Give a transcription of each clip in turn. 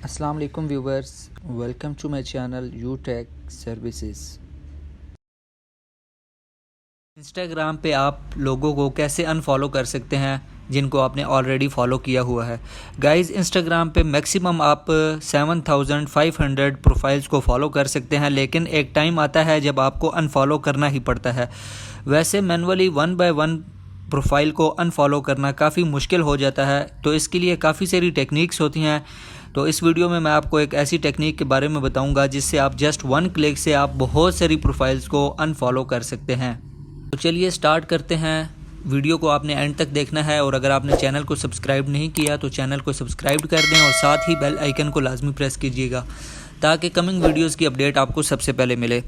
अस्सलाम वालेकुम viewers, welcome to my channel U Tech Services. Instagram पे आप लोगों को कैसे अनफॉलो कर सकते हैं जिनको आपने ऑलरेडी फॉलो किया हुआ है। गाइस, इंस्टाग्राम पे मैक्सिमम आप 7500 प्रोफाइल्स को फॉलो कर सकते हैं, लेकिन एक टाइम आता है जब आपको अनफॉलो करना ही पड़ता है। वैसे मैनुअली 1 बाय 1 प्रोफाइल को अनफॉलो करना काफ़ी मुश्किल हो जाता है, तो इसके लिए काफ़ी सारी टेक्निक्स होती हैं। तो इस वीडियो में मैं आपको एक ऐसी टेक्निक के बारे में बताऊंगा जिससे आप जस्ट 1 क्लिक से आप बहुत सारी प्रोफाइल्स को अनफॉलो कर सकते हैं। तो चलिए स्टार्ट करते हैं। वीडियो को आपने एंड तक देखना है, और अगर आपने चैनल को सब्सक्राइब नहीं किया तो चैनल को सब्सक्राइब कर दें और साथ ही बेल आइकन को लाजमी प्रेस कीजिएगा ताकि कमिंग वीडियोस की अपडेट आपको सबसे पहले मिले।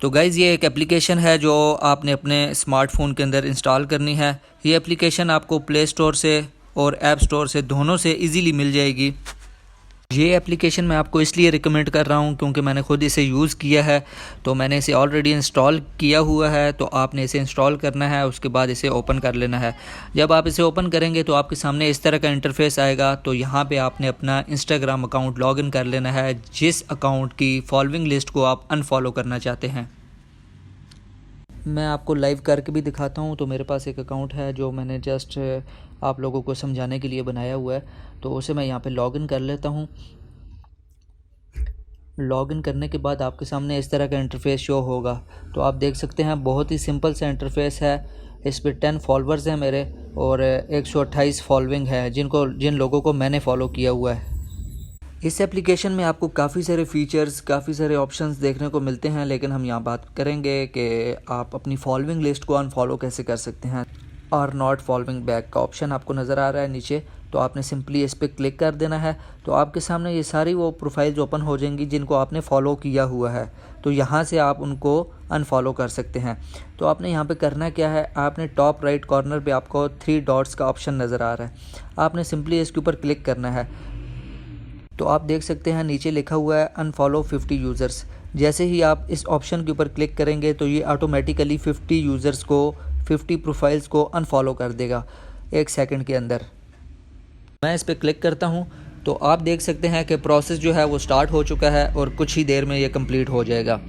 तो गाइज़, ये एक एप्लीकेशन है जो आपने अपने स्मार्टफोन के अंदर इंस्टॉल करनी है। ये एप्लीकेशन आपको प्ले स्टोर से और ऐप स्टोर से दोनों से इजीली मिल जाएगी। ये एप्लीकेशन मैं आपको इसलिए रिकमेंड कर रहा हूँ क्योंकि मैंने खुद इसे यूज़ किया है, तो मैंने इसे ऑलरेडी इंस्टॉल किया हुआ है। तो आपने इसे इंस्टॉल करना है, उसके बाद इसे ओपन कर लेना है। जब आप इसे ओपन करेंगे तो आपके सामने इस तरह का इंटरफेस आएगा। तो यहाँ पे आपने अपना इंस्टाग्राम अकाउंट लॉगिन कर लेना है, जिस अकाउंट की फॉलोइंग लिस्ट को आप अनफॉलो करना चाहते हैं। मैं आपको लाइव करके भी दिखाता हूँ। तो मेरे पास एक अकाउंट है जो मैंने जस्ट आप लोगों को समझाने के लिए बनाया हुआ है, तो उसे मैं यहाँ पे लॉगिन कर लेता हूँ। लॉगिन करने के बाद आपके सामने इस तरह का इंटरफेस शो होगा। तो आप देख सकते हैं बहुत ही सिंपल सा इंटरफेस है। इस पर 10 फॉलोअर्स हैं मेरे और 128 फॉलोइंग है जिन लोगों को मैंने फॉलो किया हुआ है। इस एप्लीकेशन में आपको काफ़ी सारे फीचर्स, काफ़ी सारे ऑप्शंस देखने को मिलते हैं, लेकिन हम यहाँ बात करेंगे कि आप अपनी फॉलोइंग लिस्ट को अनफॉलो कैसे कर सकते हैं। और नॉट फॉलोइंग बैक का ऑप्शन आपको नज़र आ रहा है नीचे, तो आपने सिंपली इस पर क्लिक कर देना है। तो आपके सामने ये सारी वो प्रोफाइल्स ओपन हो जाएंगी जिनको आपने फॉलो किया हुआ है। तो यहाँ से आप उनको अनफॉलो कर सकते हैं। तो आपने यहाँ पे करना क्या है, आपने टॉप राइट कॉर्नर पे आपको 3 डॉट्स का ऑप्शन नज़र आ रहा है, आपने सिंपली इसके ऊपर क्लिक करना है। तो आप देख सकते हैं नीचे लिखा हुआ है अनफॉलो 50 यूज़र्स। जैसे ही आप इस ऑप्शन के ऊपर क्लिक करेंगे तो ये ऑटोमेटिकली 50 यूज़र्स को, 50 प्रोफाइल्स को अनफॉलो कर देगा 1 सेकंड के अंदर। मैं इस पर क्लिक करता हूँ तो आप देख सकते हैं कि प्रोसेस जो है वो स्टार्ट हो चुका है और कुछ ही देर में ये कंप्लीट हो जाएगा।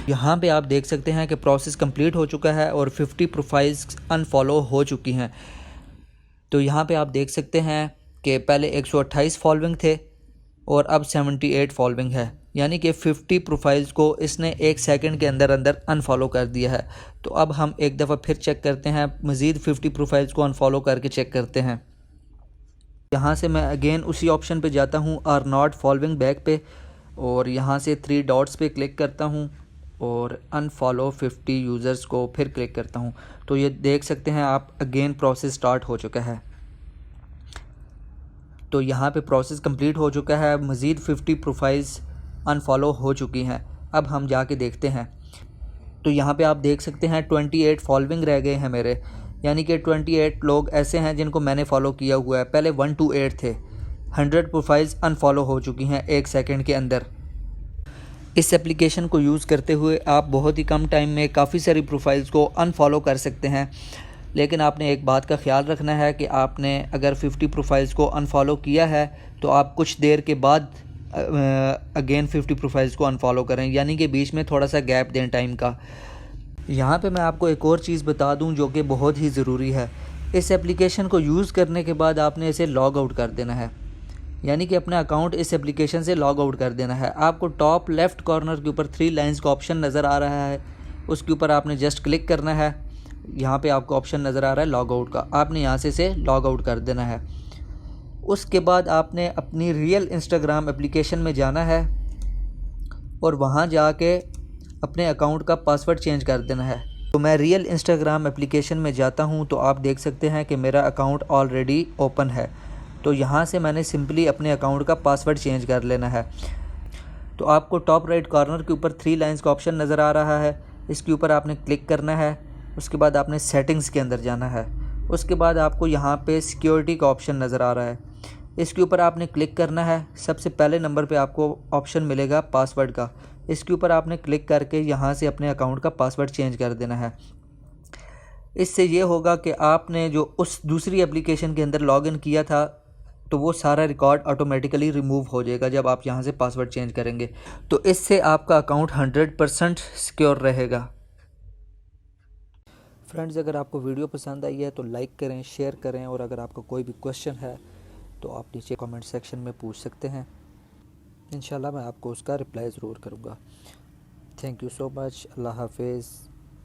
यहाँ पे आप देख सकते हैं कि प्रोसेस कंप्लीट हो चुका है और 50 प्रोफाइल्स अनफॉलो हो चुकी हैं। तो यहाँ पे आप देख सकते हैं कि पहले 128 फॉलोइंग थे और अब 78 फॉलोइंग है, यानी कि 50 प्रोफाइल्स को इसने 1 सेकंड के अंदर अंदर अनफॉलो कर दिया है। तो अब हम एक दफ़ा फिर चेक करते हैं, मज़ीद 50 प्रोफाइल्स को अनफॉलो करके चेक करते हैं। यहाँ से मैं अगेन उसी ऑप्शन पे जाता हूँ, आर नॉट फॉलोइंग बैक पे, और यहाँ से 3 डॉट्स पे क्लिक करता हूँ और अनफॉलो 50 यूज़र्स को फिर क्लिक करता हूँ। तो ये देख सकते हैं आप, अगेन प्रोसेस स्टार्ट हो चुका है। तो यहाँ पे प्रोसेस कंप्लीट हो चुका है, मज़ीद 50 प्रोफाइल्स अनफॉलो हो चुकी हैं। अब हम जाके देखते हैं। तो यहाँ पे आप देख सकते हैं 28 फॉलोइंग रह गए हैं मेरे, यानी कि 28 लोग ऐसे हैं जिनको मैंने फॉलो किया हुआ है। पहले 128 थे। 100 प्रोफाइल्स अनफॉलो हो चुकी हैं 1 सेकंड के अंदर। इस एप्लीकेशन को यूज़ करते हुए आप बहुत ही कम टाइम में काफ़ी सारी प्रोफाइल्स को अनफॉलो कर सकते हैं। लेकिन आपने एक बात का ख्याल रखना है कि आपने अगर 50 प्रोफाइल्स को अनफॉलो किया है तो आप कुछ देर के बाद अगेन 50 प्रोफाइल्स को अनफॉलो करें, यानी कि बीच में थोड़ा सा गैप दें टाइम का। यहाँ पे मैं आपको एक और चीज़ बता दूँ जो कि बहुत ही ज़रूरी है। इस एप्लीकेशन को यूज़ करने के बाद आपने इसे लॉग आउट कर देना है, यानी कि अपना अकाउंट इस एप्लीकेशन से लॉग आउट कर देना है। आपको टॉप लेफ़्ट कॉर्नर के ऊपर 3 लाइन्स का ऑप्शन नज़र आ रहा है, उसके ऊपर आपने जस्ट क्लिक करना है। यहाँ पे आपको ऑप्शन नज़र आ रहा है लॉग आउट का, आपने यहाँ से इसे लॉग आउट कर देना है। उसके बाद आपने अपनी रियल इंस्टाग्राम एप्लीकेशन में जाना है और वहाँ जाके अपने अकाउंट का पासवर्ड चेंज कर देना है। तो मैं रियल इंस्टाग्राम एप्लीकेशन में जाता हूँ तो आप देख सकते हैं कि मेरा अकाउंट ऑलरेडी ओपन है। तो यहाँ से मैंने सिंपली अपने अकाउंट का पासवर्ड चेंज कर लेना है। तो आपको टॉप राइट कॉर्नर के ऊपर 3 लाइन्स का ऑप्शन नज़र आ रहा है, इसके ऊपर आपने क्लिक करना है। उसके बाद आपने सेटिंग्स के अंदर जाना है। उसके बाद आपको यहाँ पे सिक्योरिटी का ऑप्शन नज़र आ रहा है, इसके ऊपर आपने क्लिक करना है। सबसे पहले नंबर पे आपको ऑप्शन मिलेगा पासवर्ड का, इसके ऊपर आपने क्लिक करके यहाँ से अपने अकाउंट का पासवर्ड चेंज कर देना है। इससे ये होगा कि आपने जो उस दूसरी एप्लीकेशन के अंदर लॉगिन किया था तो वो सारा रिकॉर्ड ऑटोमेटिकली रिमूव हो जाएगा जब आप यहाँ से पासवर्ड चेंज करेंगे। तो इससे आपका अकाउंट 100% सिक्योर रहेगा। फ्रेंड्स, अगर आपको वीडियो पसंद आई है तो लाइक करें, शेयर करें, और अगर आपका कोई भी क्वेश्चन है तो आप नीचे कमेंट सेक्शन में पूछ सकते हैं। इंशाल्लाह मैं आपको उसका रिप्लाई ज़रूर करूँगा। Thank you so much. अल्लाह हाफिज़।